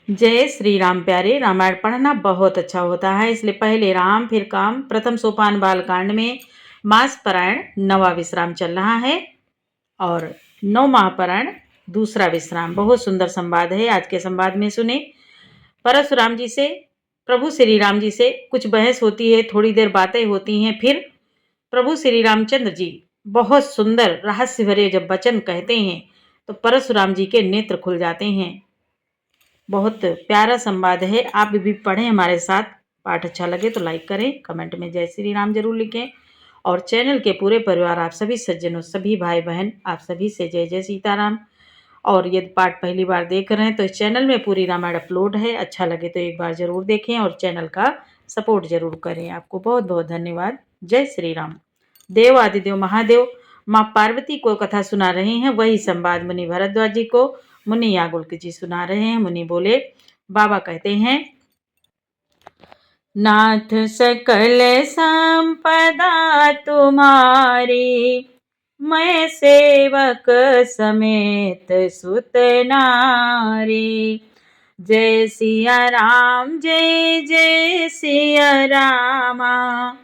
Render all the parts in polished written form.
जय श्री राम प्यारे। रामायण पढ़ना बहुत अच्छा होता है, इसलिए पहले राम फिर काम। प्रथम सोपान बालकांड में मास पारायण नवा विश्राम चल रहा है और नौ महापारायण दूसरा विश्राम। बहुत सुंदर संवाद है। आज के संवाद में सुने। परशुराम जी से प्रभु श्री राम जी से कुछ बहस होती है, थोड़ी देर बातें होती हैं, फिर प्रभु श्री रामचंद्र जी बहुत सुंदर रहस्य भरे जब वचन कहते हैं तो परशुराम जी के नेत्र खुल जाते हैं। बहुत प्यारा संवाद है, आप भी पढ़ें हमारे साथ। पाठ अच्छा लगे तो लाइक करें, कमेंट में जय श्री राम जरूर लिखें और चैनल के पूरे परिवार, आप सभी सज्जनों, सभी भाई बहन, आप सभी से जय जय सीताराम। और यदि पाठ पहली बार देख रहे हैं तो इस चैनल में पूरी रामायण अपलोड है, अच्छा लगे तो एक बार जरूर देखें और चैनल का सपोर्ट जरूर करें। आपको बहुत बहुत धन्यवाद। जय श्री राम। देव आदिदेव महादेव माँ पार्वती को कथा सुना रहे हैं, वही संवाद मुनि भरद्वाज जी को मुनि याज्ञवल्क्य जी सुना रहे हैं। मुनि बोले, बाबा कहते हैं, नाथ सकल संपदा तुम्हारी, मैं सेवक समेत सुत नारी। जय सिया राम जय जय सिया रामा,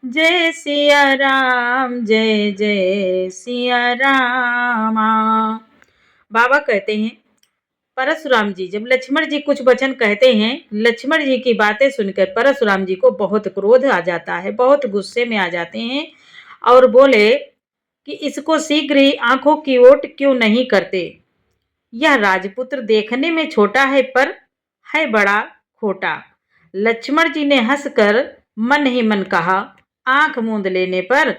जय सिया राम जय जय सिया रामा। बाबा कहते हैं, परशुराम जी जब लक्ष्मण जी कुछ वचन कहते हैं, लक्ष्मण जी की बातें सुनकर परशुराम जी को बहुत क्रोध आ जाता है, बहुत गुस्से में आ जाते हैं और बोले कि इसको शीघ्र ही आंखों की ओट क्यों नहीं करते। यह राजपुत्र देखने में छोटा है पर है बड़ा खोटा। लक्ष्मण जी ने हंसकर मन ही मन कहा, आंख मूंद लेने पर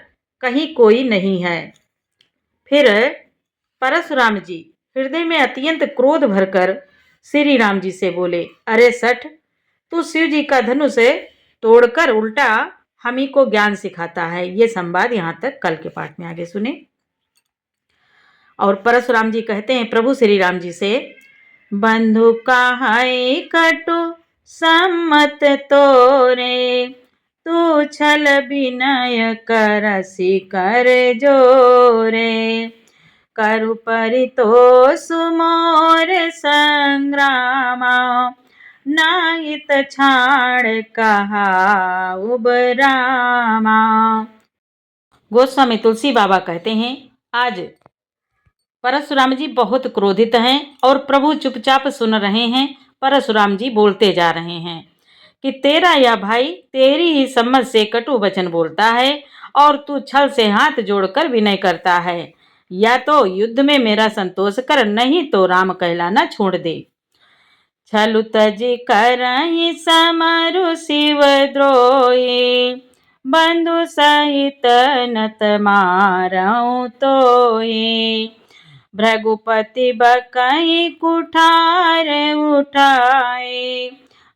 कहीं कोई नहीं है। फिर परशुराम जी हृदय में अत्यंत क्रोध भरकर श्री राम जी से बोले, अरे सठ, तू शिव जी का धनुष तोड़कर उल्टा हम ही को ज्ञान सिखाता है। ये संवाद यहाँ तक, कल के पाठ में आगे सुने। और परशुराम जी कहते हैं प्रभु श्री राम जी से, बंधु कहाई कटु सम्मत तोरे, तू छल विनय करसी कर जोरे। करु परितोष मोर संग्रामा, नाहित छाड़ कहा उबरामा। गोस्वामी तुलसी बाबा कहते हैं, आज परशुराम जी बहुत क्रोधित हैं और प्रभु चुपचाप सुन रहे हैं। परशुराम जी बोलते जा रहे हैं कि तेरा यह भाई तेरी ही सम्मत से कटु वचन बोलता है और तू छल से हाथ जोड़कर विनय करता है। या तो युद्ध में मेरा संतोष कर, नहीं तो राम कहलाना छोड़ दे। छलु तज करहि समरु शिव द्रोही, बंधु सहित नत मारऊ तोहि। भृगुपति बकहि कुठार उठाए,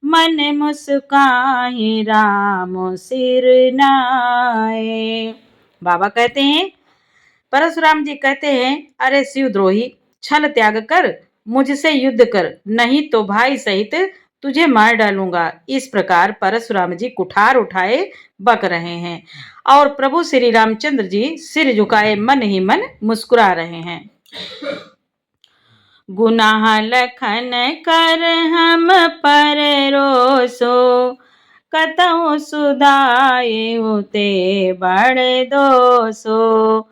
मन मुस्काहि राम सिर नाए। बाबा कहते हैं, परशुराम जी कहते हैं, अरे शिवद्रोही, छल त्याग कर मुझसे युद्ध कर, नहीं तो भाई सहित तुझे मार डालूंगा। इस प्रकार परशुराम जी कुठार उठाए बक रहे हैं और प्रभु श्री रामचंद्र जी सिर झुकाए मन ही मन मुस्कुरा रहे हैं। गुनाह लखन कर हम पर रोसो, कतहु सुधाए होते बड़ दोसो।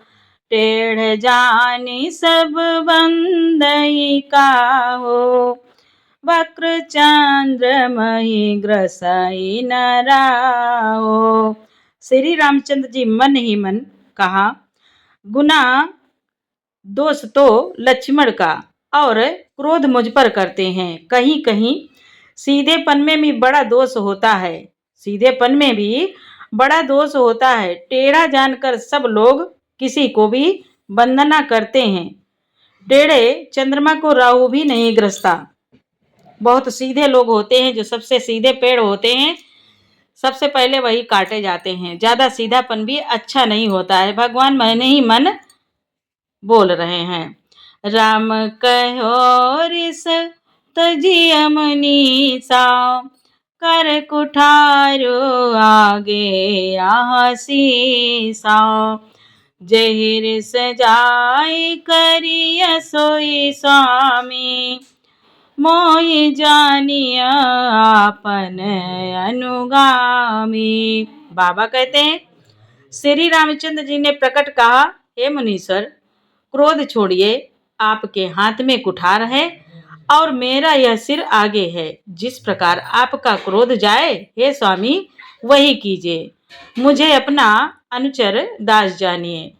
टेढ़ जानी सब बंदई काहो, वक्र चंद्र मही ग्रसई न राहो। श्री रामचंद्र जी मन ही मन कहा, गुना दोष तो लक्ष्मण का और क्रोध मुझ पर करते हैं। कहीं कहीं सीधेपन में भी बड़ा दोष होता है, सीधेपन में भी बड़ा दोष होता है। टेढ़ा जानकर सब लोग किसी को भी वंदना करते हैं। टेढ़े चंद्रमा को राहु भी नहीं ग्रसता। बहुत सीधे लोग होते हैं, जो सबसे सीधे पेड़ होते हैं, सबसे पहले वही काटे जाते हैं। ज्यादा सीधापन भी अच्छा नहीं होता है। भगवान मन ही मन बोल रहे हैं, राम कहो रिस तजिय मनीषा, कर कुठारो आगे आसीसा। जहिर सजाई करिय सोई स्वामी, मोहि जानिय आपन अनुगामी। बाबा कहते हैं, श्री रामचंद्र जी ने प्रकट कहा, हे मुनीश्वर, क्रोध छोड़िए, आपके हाथ में कुठार है और मेरा यह सिर आगे है। जिस प्रकार आपका क्रोध जाए, हे स्वामी, वही कीजिए। मुझे अपना अनुचर दास जानिए।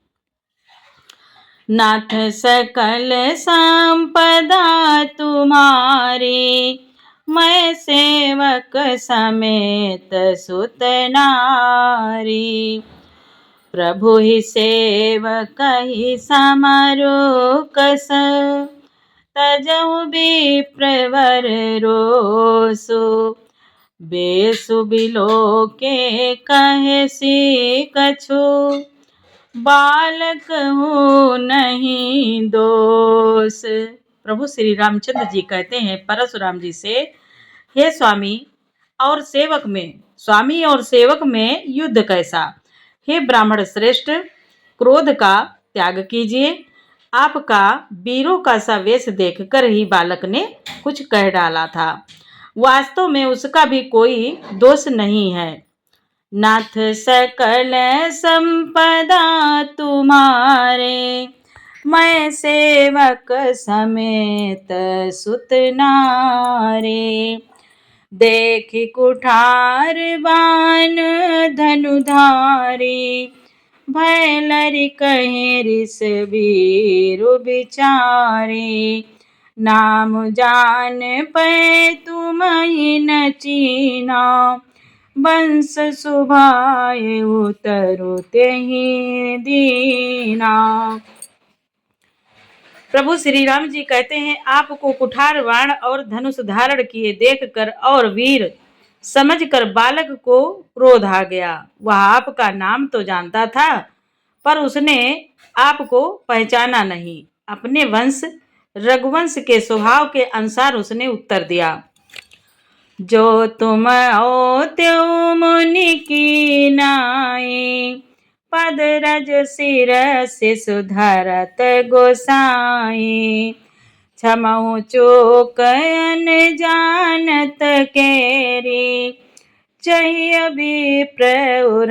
नाथ सकल संपदा तुम्हारी, मैं सेवक समेत सुत नारी। प्रभु ही सेवक ही समरो कस, तजहु विप्रवर रोसु। बेसु बिलो के कहे सी कछु, बालक हूँ नहीं दोष। प्रभु श्री रामचंद्र जी कहते हैं परशुराम जी से, हे स्वामी और सेवक में, स्वामी और सेवक में युद्ध कैसा। हे ब्राह्मण श्रेष्ठ, क्रोध का त्याग कीजिए। आपका वीरों का सा वेश देखकर ही बालक ने कुछ कह डाला था। वास्तव में उसका भी कोई दोष नहीं है। नाथ सकल संपदा तुम्हारे, मैं सेवक समेत सुत नारे। देख कुठार बाण धनुधारी, भय लरि कहे रिस वीरु बिचारे। नाम जान पे तुम ही न चीना, वंश सुभाए उतरु तेहि दीना। प्रभु श्री राम जी कहते हैं, आपको कुठार बाण और धनुष धारण किए देखकर और वीर समझकर बालक को क्रोध आ गया। वह आपका नाम तो जानता था, पर उसने आपको पहचाना नहीं। अपने वंश रघुवंश के स्वभाव के अनुसार उसने उत्तर दिया, जो तुम हो त्यों मुनि की नाई, पद रज सिर से सुधरत गोसाई। क्षमहु चूक जानत केरी, चाहिए विप्रउर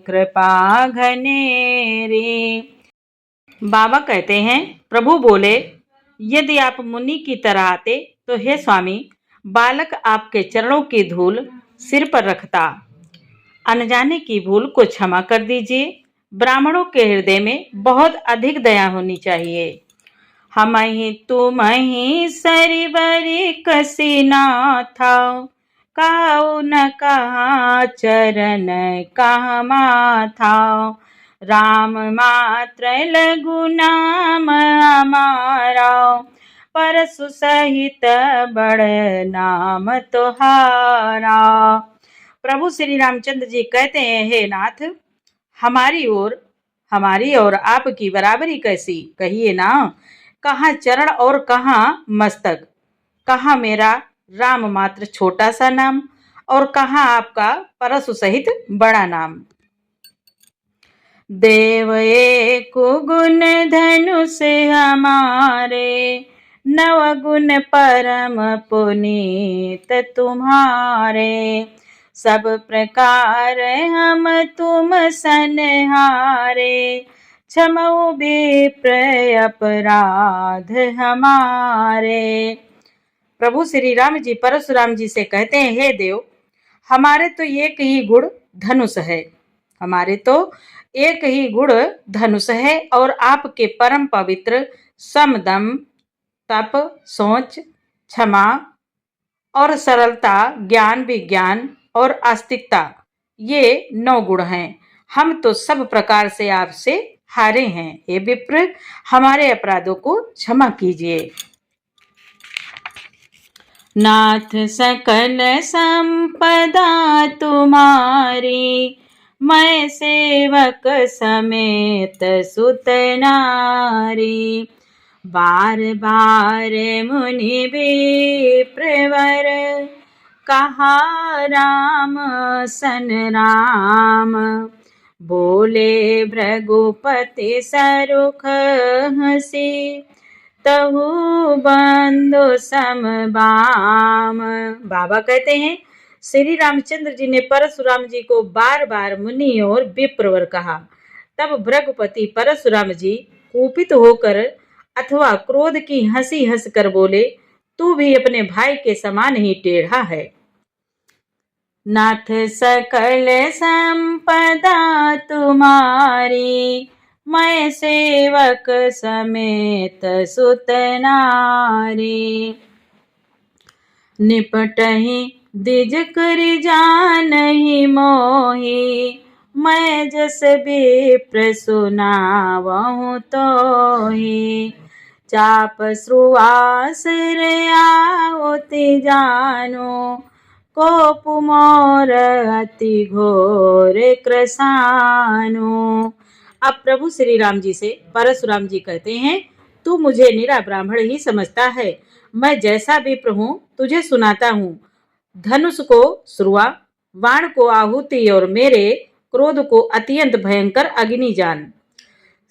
कृपा घनेरी। बाबा कहते हैं, प्रभु बोले, यदि आप मुनि की तरह आते तो हे स्वामी, बालक आपके चरणों की धूल सिर पर रखता। अनजाने की भूल को क्षमा कर दीजिए। ब्राह्मणों के हृदय में बहुत अधिक दया होनी चाहिए। हम ही तुम ही सरिवरी कसी नाथा, काऊ न कहा चरण कहा माथा। राम मात्र लघु नाम हमारा, परसु सहित बड़ नाम तुहारा। प्रभु श्री रामचंद्र जी कहते हैं, हे नाथ, हमारी और आपकी बराबरी कैसी, कहिए ना। कहाँ चरण और कहाँ मस्तक, कहाँ मेरा राम मात्र छोटा सा नाम और कहाँ आपका परशु सहित बड़ा नाम। देव एक गुण धनुष हमारे, नव गुण परम पुनीत तुम्हारे। सब प्रकार हम तुम सनहारे, क्षमऊ विप्र अपराध हमारे। प्रभु श्री राम जी परशुराम जी से कहते हैं, हे देव, हमारे तो एक ही गुण धनुष है, हमारे तो एक ही गुण धनुष है और आपके परम पवित्र समदम, तप, सोच, क्षमा और सरलता, ज्ञान, विज्ञान और आस्तिकता, ये 9 गुण हैं। हम तो सब प्रकार से आपसे हारे हैं। हे विप्र, हमारे अपराधों को क्षमा कीजिए। नाथ सकल संपदा तुम्हारी, मैं सेवक समेत सुत नारी। बार बार मुनि विप्रवर, कहा राम सन राम। बोले भृगुपति सरुख हंसी, तहु बंधु समबाम। बाबा कहते हैं श्री रामचंद्र जी ने परशुराम जी को बार बार मुनि और विप्रवर कहा। तब भृगुपति परशुराम जी कुपित होकर अथवा क्रोध की हंसी हंसकर बोले, तू भी अपने भाई के समान ही टेढ़ा है। नाथ सकल संपदा तुम्हारी, मैं सेवक समेत सुत नारी। निपटहि द्विज कर जानहि मोहि, मैं जस विप्र सुनावहु तोहि। चाप श्रुवास आहुति जानो, कोप मोर अति घोर कृसानो। अब प्रभु श्री राम जी से परशुराम जी कहते हैं, तू मुझे निरा ब्राह्मण ही समझता है। मैं जैसा विप्र हूँ तुझे सुनाता हूँ। धनुष को श्रुवा, बाण को आहुति और मेरे क्रोध को अत्यंत भयंकर अग्नि जान।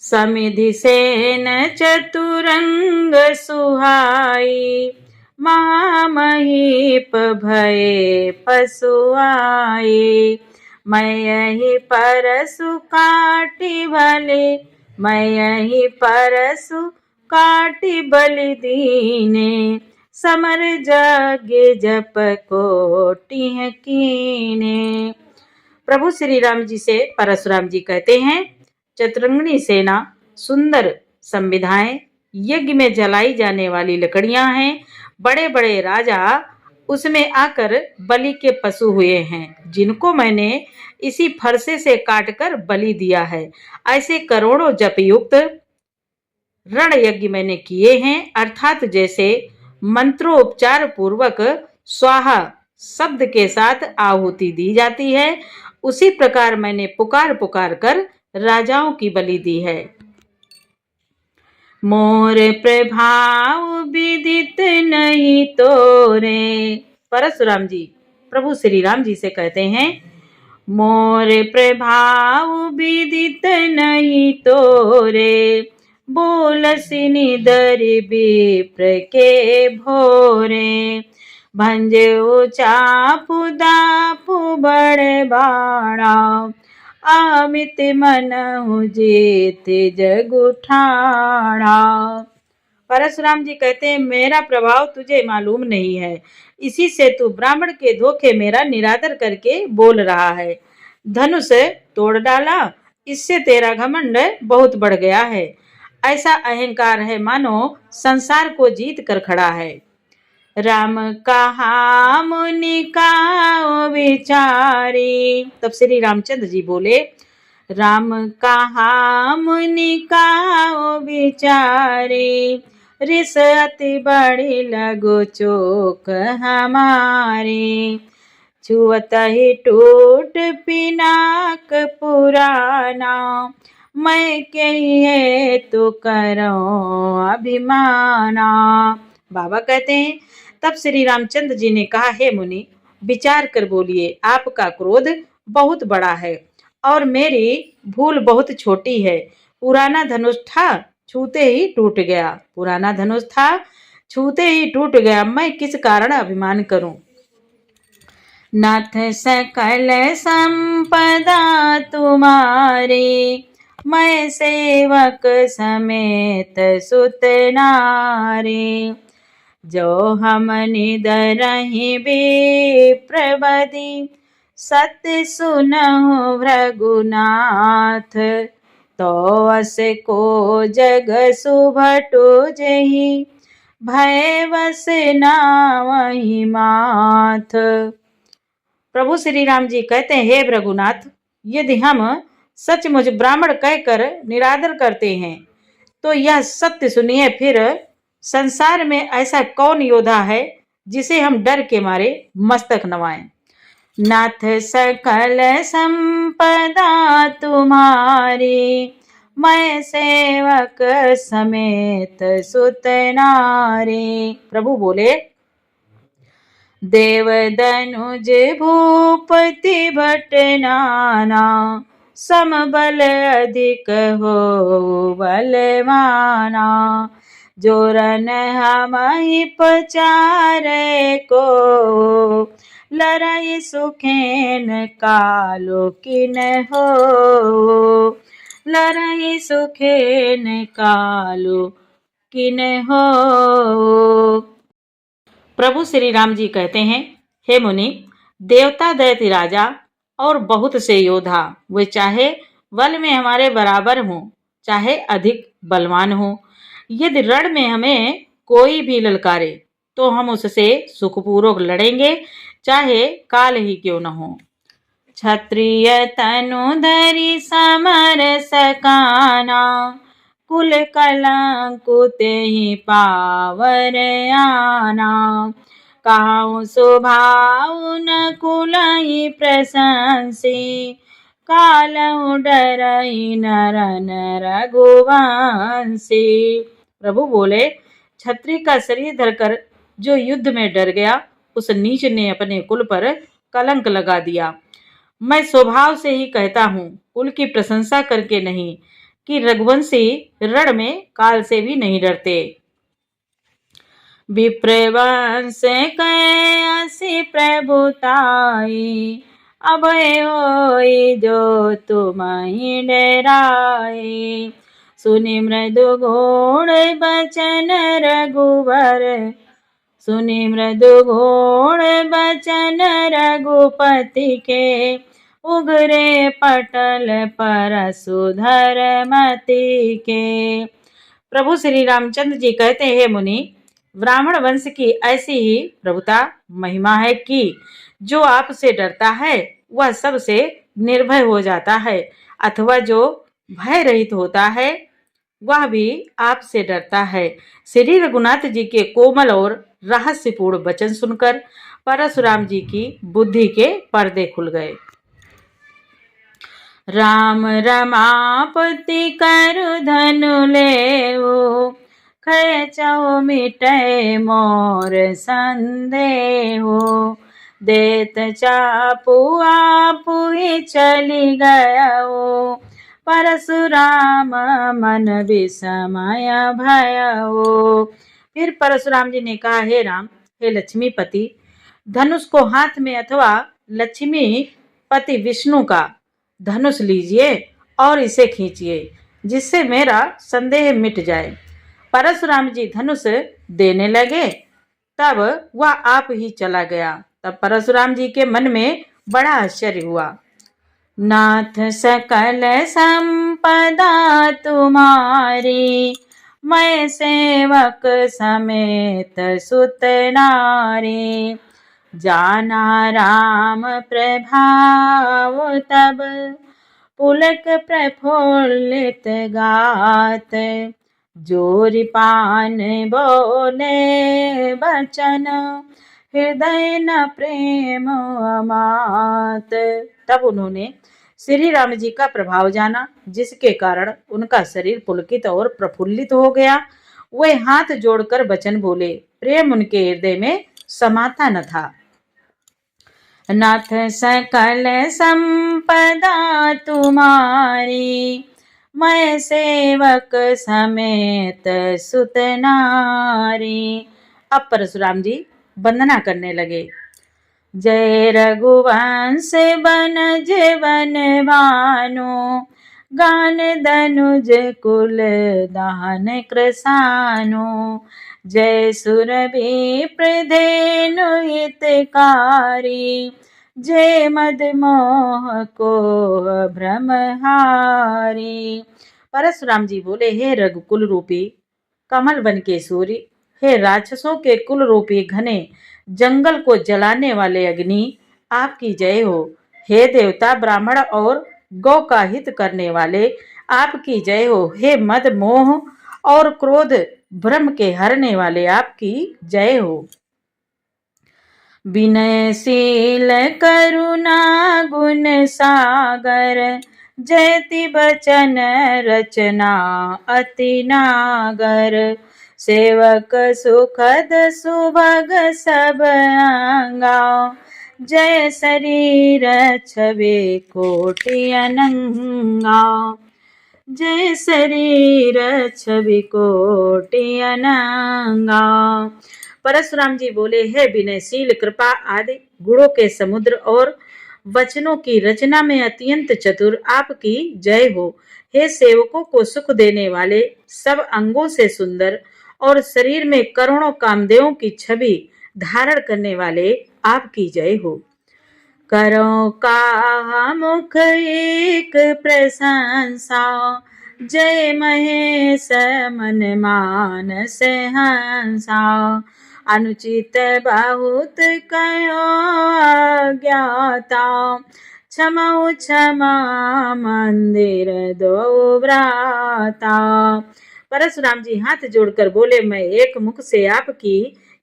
समिधि सेन चतुरंग सुहाई, महामहीप भये पशुआई। मैं यही परसु काटि भले, मैं यही परसु काटि बलि दीने। समर जागे जप कोटि कीने। प्रभु श्री राम जी से परशुराम जी कहते हैं, चतुरंगिणी सेना, सुंदर संविधाएं, यज्ञ में जलाई जाने वाली लकड़ियां हैं। बड़े बड़े राजा उसमें आकर बलि के पशु हुए हैं, जिनको मैंने इसी फरसे से काटकर बलि दिया है। ऐसे करोड़ों जप युक्त रण यज्ञ मैंने किए हैं, अर्थात जैसे मंत्रोपचार पूर्वक स्वाहा शब्द के साथ आहुति दी जाती है, उसी प्रकार मैंने पुकार पुकार कर राजाओं की बलि दी है। मोर प्रभाव विदित नहीं तोरे। परशुराम जी प्रभु श्री राम जी से कहते हैं, मोर प्रभाव विदित नहीं तोरे, बोलसि निदर विप्र के भोरे। भंजो चापु दापु बड़ बाणा, अमित मनहु जेत जगु ठाणा। परशुराम जी कहते हैं, मेरा प्रभाव तुझे मालूम नहीं है, इसी से तू ब्राह्मण के धोखे मेरा निरादर करके बोल रहा है। धनुष तोड़ डाला, इससे तेरा घमंड बहुत बढ़ गया है। ऐसा अहंकार है मानो संसार को जीत कर खड़ा है। राम कहा मुनि का विचारी। तब श्री रामचंद्र जी बोले, राम कहा मुनि का विचारी, रिस अति बड़ी लगो चोक हमारी। छुअत ही टूट पिनाक पुराना, मैं कहिए तो करो अभिमाना। बाबा कहते हैं, तब श्री रामचंद्र जी ने कहा, हे मुनि, विचार कर बोलिए, आपका क्रोध बहुत बड़ा है और मेरी भूल बहुत छोटी है। पुराना धनुष था, छूते ही टूट गया। पुराना धनुष था, छूते ही टूट गया। मैं किस कारण अभिमान करूं। नाथ सकल संपदा तुम्हारी, मैं सेवक समेत सुत नारी। जो हम निदरहि विप्रबधि, सत्य सुनहु भृगुनाथ। तो अस को जग सुभटु जहि, भय बस नावहि माथ। प्रभु श्री राम जी कहते हैं, हे भृगुनाथ, यदि हम सचमुच ब्राह्मण कहकर निरादर करते हैं तो यह सत्य सुनिए, फिर संसार में ऐसा कौन योद्धा है जिसे हम डर के मारे मस्तक नवाएं। नाथ सकल संपदा तुम्हारी, मैं सेवक समेत सुत नारी। प्रभु बोले, देव दनुज भूपति भट नाना, समबल अधिक हो बलवाना। जोरन हमहि पचारे को, लरई सुखेन कालो किन हो, लरई सुखेन कालो किन हो। प्रभु श्री राम जी कहते हैं, हे मुनि, देवता, दैत्य, राजा और बहुत से योद्धा, वे चाहे बल में हमारे बराबर हों, चाहे अधिक बलवान हो, यदि रण में हमें कोई भी ललकारे तो हम उससे सुखपूर्वक लड़ेंगे, चाहे काल ही क्यों न हो। क्षत्रिय तनु धरि समर सकाना, कुल कलंकुत ही पावर आना। काहू स्वभाव न कुलहि प्रशंसी, कालहु डरहि नरन रघुवंशी। प्रभु बोले, छत्री का शरीर धरकर जो युद्ध में डर गया, उस नीच ने अपने कुल पर कलंक लगा दिया। मैं स्वभाव से ही कहता हूँ, कुल की प्रशंसा करके नहीं, कि रघुवंशी रण में काल से भी नहीं डरते। विप्रवंश कैसी प्रभुताई, अभय होई जो तुम्हि डराए। सुनि मृदु गुण बचन रघुवर, सुनि मृदु गुण बचन रघुपति के, उगरे पटल परशुधर मति के। प्रभु श्री रामचंद्र जी कहते हैं, मुनि, ब्राह्मण वंश की ऐसी ही प्रभुता महिमा है कि जो आपसे डरता है वह सबसे निर्भय हो जाता है, अथवा जो भय रहित होता है वह भी आपसे डरता है। श्री रघुनाथ जी के कोमल और रहस्यपूर्ण वचन सुनकर परशुराम जी की बुद्धि के पर्दे खुल गए। राम रमापति करु धनु लेऊ, खचौ मिटै मोर संदेहो। देत चापु आपुहि चली गयो, परशुराम मन विस्मय भयो। फिर परशुराम जी ने कहा, हे राम, हे लक्ष्मीपति, धनुष को हाथ में अथवा लक्ष्मी पति विष्णु का धनुष लीजिए और इसे खींचिए, जिससे मेरा संदेह मिट जाए। परशुराम जी धनुष देने लगे, तब वह आप ही चला गया। तब परशुराम जी के मन में बड़ा आश्चर्य हुआ। नाथ सकल संपदा तुम्हारी, मैं सेवक समेत सुत नारी। जाना राम प्रभाव तब, पुलक प्रफुल्लित गात। जोरि पान बोले बचन, हृदय न प्रेम अमात। तब उन्होंने श्री राम जी का प्रभाव जाना, जिसके कारण उनका शरीर पुलकित और प्रफुल्लित हो गया। वे हाथ जोड़कर वचन बोले, प्रेम उनके हृदय में समाता न था। नाथ सकल संपदा तुम्हारी, मैं सेवक समेत सुत नारी। अब परशुराम जी वंदना करने लगे। जय रघुवंश बनज वन भानु, गान धनुज कुल दान कृसानु। जय सुरभि धेनु हितकारी, जय मद मोह को भ्रमहारी। परशुराम जी बोले, हे रघुकुल रूपी कमल वन के सूर्य, हे राक्षसों के कुल रूपी घने जंगल को जलाने वाले अग्नि, आपकी जय हो। हे देवता, ब्राह्मण और गौ का हित करने वाले, आपकी जय हो। हे मद मोह और क्रोध भ्रम के हरने वाले, आपकी जय हो। विनयशील करुणा गुण सागर, जयति बचन रचना अति नागर। सेवक सुखद सुभग सब अंगा, जय शरीर छवि कोटि अनंगा। जय शरीर छवि कोटि अनंगा। परशुराम जी बोले, हे विनयशील, कृपा आदि गुणों के समुद्र और वचनों की रचना में अत्यंत चतुर, आपकी जय हो। हे सेवकों को सुख देने वाले, सब अंगों से सुंदर और शरीर में करोड़ों कामदेवों की छवि धारण करने वाले, आपकी जय हो। करो का मुख एक प्रशंसा, जय महेश मन मानस हंसा। अनुचित बहुत कयो अज्ञाता, क्षमौ क्षमा मंदिर दो भ्राता। परशुराम जी हाथ जोड़कर बोले, मैं एक मुख से आपकी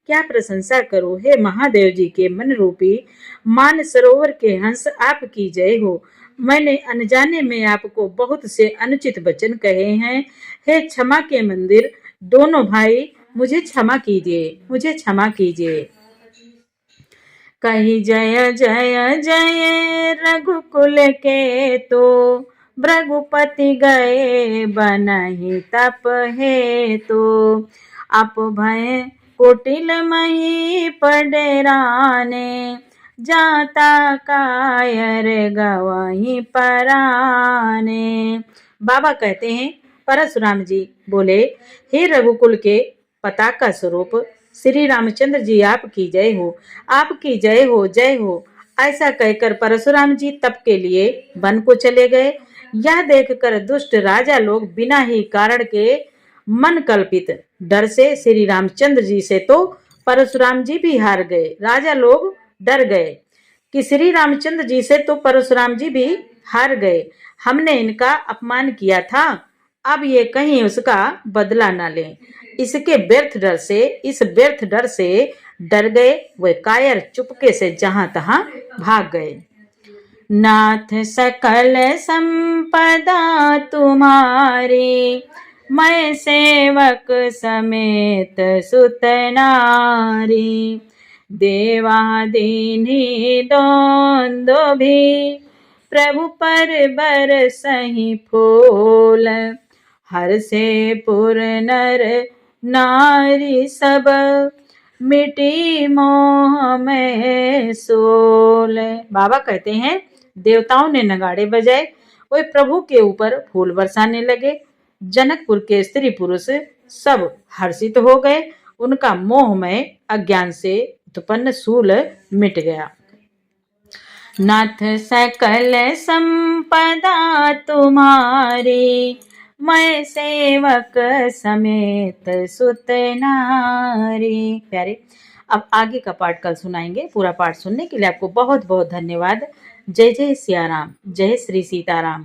क्या प्रशंसा करूं। हे महादेव जी के मन रूपी मान सरोवर के हंस, आपकी जय हो। मैंने अनजाने में आपको बहुत से अनुचित वचन कहे हैं। हे क्षमा के मंदिर दोनों भाई, मुझे क्षमा कीजिए, मुझे क्षमा कीजिए। कही जय जय जय रघुकुल के तो, भृगुपति गए बनहि तप है तो। आप भय कुटिल मही पडेराने, जाता कायर गवही पराने। बाबा कहते हैं, परशुराम जी बोले, हे रघुकुल के पताका स्वरूप श्री रामचंद्र जी, आपकी जय हो, आपकी जय हो, जय हो। ऐसा कहकर परशुराम जी तप के लिए वन को चले गए। यह देखकर दुष्ट राजा लोग बिना ही कारण के मन कल्पित डर से श्री रामचंद्र जी से तो परशुराम जी भी हार गए। राजा लोग डर गए कि श्री रामचंद्र जी से तो परशुराम जी भी हार गए, हमने इनका अपमान किया था, अब ये कहीं उसका बदला न लें। इसके व्यर्थ डर से, इस व्यर्थ डर से डर गए। वे कायर चुपके से जहां तहां भाग गए। नाथ सकल संपदा तुम्हारी, मैं सेवक समेत सुत नारी। देवा दीन्ही दोंदो भी, प्रभु पर बरसहि फूल। हर से पुर नर नारी सब, मिटी मोह में सोल। बाबा कहते हैं, देवताओं ने नगाड़े बजाए, वे प्रभु के ऊपर फूल बरसाने लगे। जनकपुर के स्त्री पुरुष सब हर्षित हो गए, उनका मोहमय अज्ञान से उत्पन्न सूल मिट गया। नाथ सकल संपदा तुम्हारी, मैं सेवक समेत सुत नारी। प्यारे, अब आगे का पाठ कल सुनाएंगे। पूरा पाठ सुनने के लिए आपको बहुत बहुत धन्यवाद। जय जय सिया राम, जय श्री सीताराम।